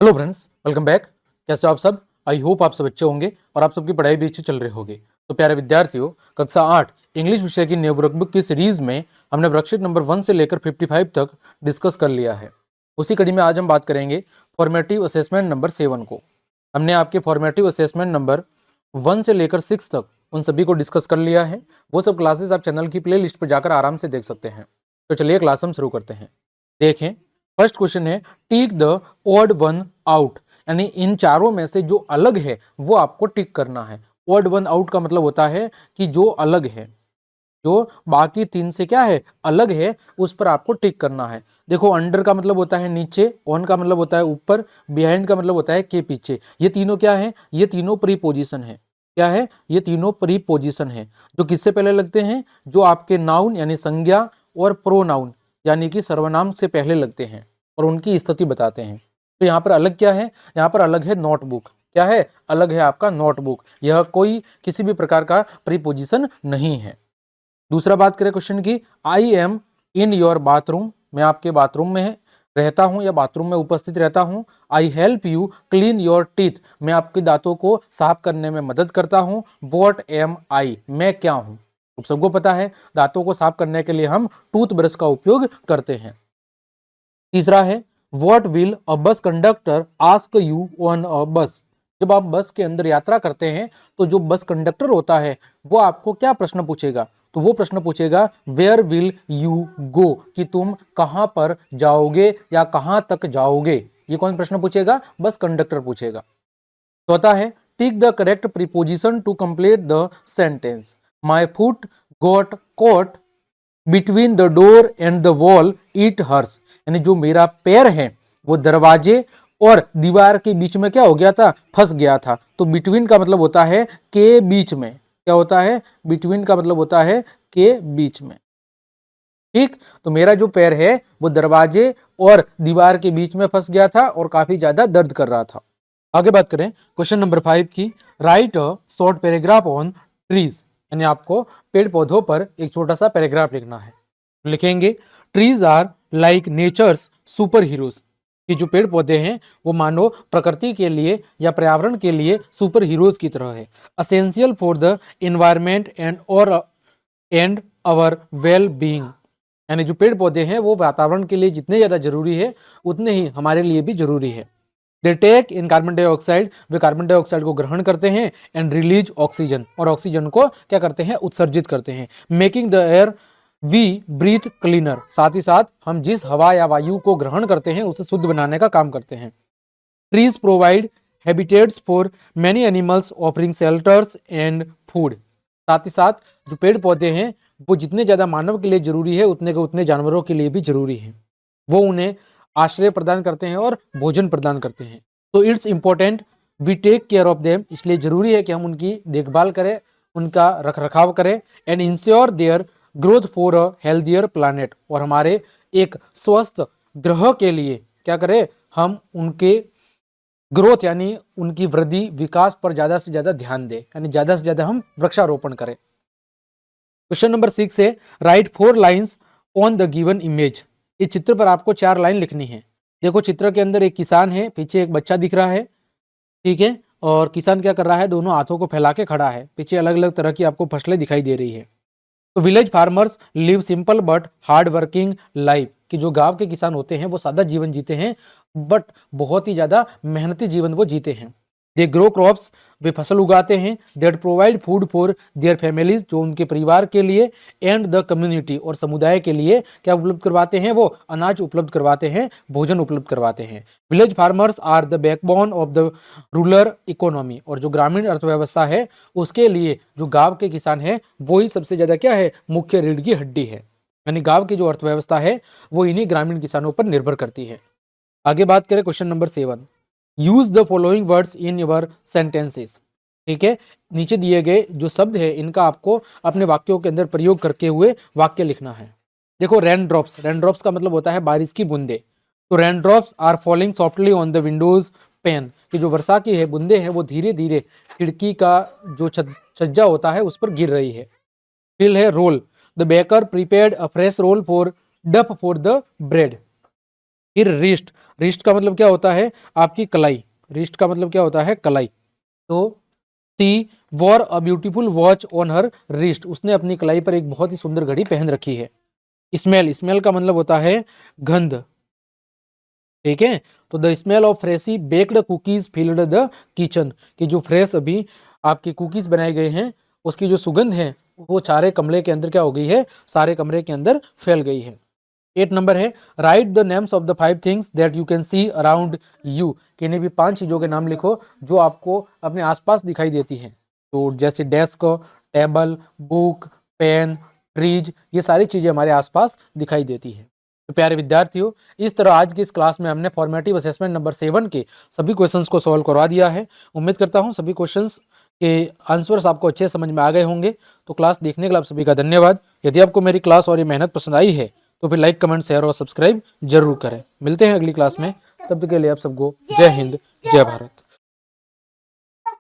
Hello friends, welcome back. कैसे हो आप सब? आई होप आप सब अच्छे होंगे और आप सबकी पढ़ाई भी अच्छी चल रही होगी। तो प्यारे विद्यार्थियों, कक्षा 8 इंग्लिश विषय की न्यू वर्कबुक की सीरीज में हमने वर्कशीट नंबर 1 से लेकर 55 तक डिस्कस कर लिया है। उसी कड़ी में आज हम बात करेंगे फॉर्मेटिव असेसमेंट नंबर 7 को। हमने आपके फॉर्मेटिव असेसमेंट नंबर 1 से लेकर 6 तक उन सभी को डिस्कस कर लिया है। वो सब क्लासेस आप चैनल की प्ले लिस्ट पर जाकर आराम से देख सकते हैं। तो चलिए क्लास हम शुरू करते हैं। देखें, फर्स्ट क्वेश्चन है tick the odd one out, यानी इन चारों में से जो अलग है वो आपको टिक करना है। ऑड वन आउट का मतलब होता है कि जो अलग है, जो बाकी तीन से क्या है, अलग है, उस पर आपको टिक करना है। देखो, अंडर का मतलब होता है नीचे, ऑन का मतलब होता है ऊपर, बिहाइंड का मतलब होता है के पीछे। ये तीनों क्या है? ये तीनों प्रीपोजिशन है। क्या है? ये तीनों प्रीपोजिशन है जो किससे पहले लगते हैं? जो आपके नाउन यानी संज्ञा और प्रोनाउन यानी कि सर्वनाम से पहले लगते हैं और उनकी स्थिति बताते हैं। तो यहाँ पर अलग क्या है? यहाँ पर अलग है नोटबुक। क्या है? अलग है आपका नोटबुक। यह कोई किसी भी प्रकार का प्रीपोजिशन नहीं है। दूसरा बात करें क्वेश्चन की, I am in your bathroom, मैं आपके बाथरूम में रहता हूं या बाथरूम में उपस्थित रहता हूं। I help you clean your teeth, मैं आपके दांतों को साफ करने में मदद करता हूं। वॉट एम आई, मैं क्या हूं? अब सबको पता है दांतों को साफ करने के लिए हम टूथब्रश का उपयोग करते हैं। तीसरा है what will a bus conductor ask you on a बस, जब आप बस के अंदर यात्रा करते हैं तो जो बस कंडक्टर होता है वो आपको क्या प्रश्न पूछेगा? तो वो प्रश्न पूछेगा वेयर विल यू गो, कि तुम कहां पर जाओगे या कहां तक जाओगे। ये कौन प्रश्न पूछेगा? बस कंडक्टर पूछेगा। चौथा है tick the correct preposition to complete the sentence. My foot got caught between the door and the wall it hurts, यानी जो मेरा पैर है वो दरवाजे और दीवार के बीच में क्या हो गया था? फंस गया था। तो बिटवीन का मतलब होता है के बीच में। क्या होता है? बिटवीन का मतलब होता है के बीच में। ठीक, तो मेरा जो पैर है वो दरवाजे और दीवार के बीच में फंस गया था और काफी ज्यादा दर्द कर रहा था। आगे बात करें क्वेश्चन नंबर 5 की, right a short paragraph on trees, यानी आपको पेड़ पौधों पर एक छोटा सा पैराग्राफ लिखना है। लिखेंगे trees are like nature's super heroes, कि जो पेड़ पौधे हैं वो मानो प्रकृति के लिए या पर्यावरण के लिए सुपर हीरोज की तरह है। Essential for the environment and our well being, यानी जो पेड़ पौधे हैं वो वातावरण के लिए जितने ज्यादा जरूरी है उतने ही हमारे लिए भी जरूरी है। They take in carbon dioxide, वे कार्बन डाइऑक्साइड को ग्रहण करते हैं। एंड रिलीज ऑक्सीजन, और ऑक्सीजन को क्या करते हैं? उत्सर्जित करते हैं। Making the air we breathe cleaner, साथ ही साथ हम जिस हवा या वायु को ग्रहण करते हैं उसे शुद्ध बनाने का काम करते हैं। Trees provide habitats for many animals offering shelters and food, साथ ही साथ जो पेड़ पौधे हैं वो जितने ज्यादा मानव के लिए जरूरी है उतने के उतने जानवरों के लिए भी जरूरी है। वो उन्हें आश्रय प्रदान करते हैं और भोजन प्रदान करते हैं। तो it's important we take care of them, इसलिए जरूरी है कि हम उनकी देखभाल करें, उनका रख रखाव करें। And ensure their growth for a healthier planet, और हमारे एक स्वस्थ ग्रह के लिए क्या करें? हम उनके ग्रोथ यानी उनकी वृद्धि विकास पर ज्यादा से ज्यादा ध्यान दें, यानी ज्यादा से ज्यादा हम वृक्षारोपण करें। क्वेश्चन नंबर 6 है right 4 lines on the given image, इस चित्र पर आपको 4 लाइन लिखनी है। देखो, चित्र के अंदर एक किसान है, पीछे एक बच्चा दिख रहा है, ठीक है, और किसान क्या कर रहा है? दोनों हाथों को फैला के खड़ा है। पीछे अलग अलग तरह की आपको फसलें दिखाई दे रही है। तो village farmers live simple but hard working life, कि जो गांव के किसान होते हैं वो सादा जीवन जीते हैं बट बहुत ही ज्यादा मेहनती जीवन वो जीते हैं। दे ग्रो क्रॉप्स, वे फसल उगाते हैं। That provide food for their families, जो उनके परिवार के लिए। एंड द कम्युनिटी, और समुदाय के लिए क्या उपलब्ध करवाते हैं? वो अनाज उपलब्ध करवाते हैं, भोजन उपलब्ध करवाते हैं। Village farmers are the backbone of the rural economy, और जो ग्रामीण अर्थव्यवस्था है उसके लिए जो गांव के किसान है वो ही सबसे ज्यादा क्या है? मुख्य रीढ़ की हड्डी है। यानी गांव की जो अर्थव्यवस्था है वो इन्हीं ग्रामीण किसानों पर निर्भर करती है। आगे बात करें question number 7, use the following words in your sentences, ठीक है, नीचे दिए गए जो शब्द है इनका आपको अपने वाक्यों के अंदर प्रयोग करके हुए वाक्य लिखना है। देखो, रेन ड्रॉप्स, रेन ड्रॉप्स का मतलब होता है बारिश की बूंदे। तो rain drops are falling softly on the window's pane, कि जो वर्षा की है बूंदे हैं वो धीरे धीरे खिड़की का जो छज्जा होता है उस पर गिर रही है। फिल है roll, the baker prepared a fresh roll for dough for the bread, फिर रिस्ट, रिस्ट का मतलब क्या होता है आपकी कलाई, रिस्ट का मतलब क्या होता है कलाई। तो she wore a beautiful watch on her wrist, उसने अपनी कलाई पर एक बहुत ही सुंदर घड़ी पहन रखी है। स्मेल, स्मेल का मतलब होता है गंध, ठीक है। तो the smell of freshie baked cookies filled the kitchen, कि जो फ्रेश अभी आपके कुकीज बनाए गए हैं उसकी जो सुगंध है वो सारे कमरे के अंदर क्या हो गई है, सारे कमरे के अंदर फैल गई है। 8 नंबर है right the names of the 5 things that you can see around you, किन्हीं भी 5 चीजों के नाम लिखो जो आपको अपने आसपास दिखाई देती हैं। तो जैसे desk, table, book, pen, trees, ये सारी चीजें हमारे आसपास दिखाई देती है। तो प्यारे विद्यार्थियों, इस तरह आज की इस क्लास में हमने फॉर्मेटिव असेसमेंट नंबर 7 के सभी क्वेश्चंस को सॉल्व करवा दिया है। उम्मीद करता हूं सभी क्वेश्चंस के आंसर्स आपको अच्छे समझ में आ गए होंगे। तो क्लास देखने के लिए आप सभी का धन्यवाद। यदि आपको मेरी क्लास और ये मेहनत पसंद आई है तो फिर लाइक, कमेंट, शेयर और सब्सक्राइब जरूर करें। मिलते हैं अगली क्लास में, तब तक के लिए आप सबको जय हिंद, जय भारत।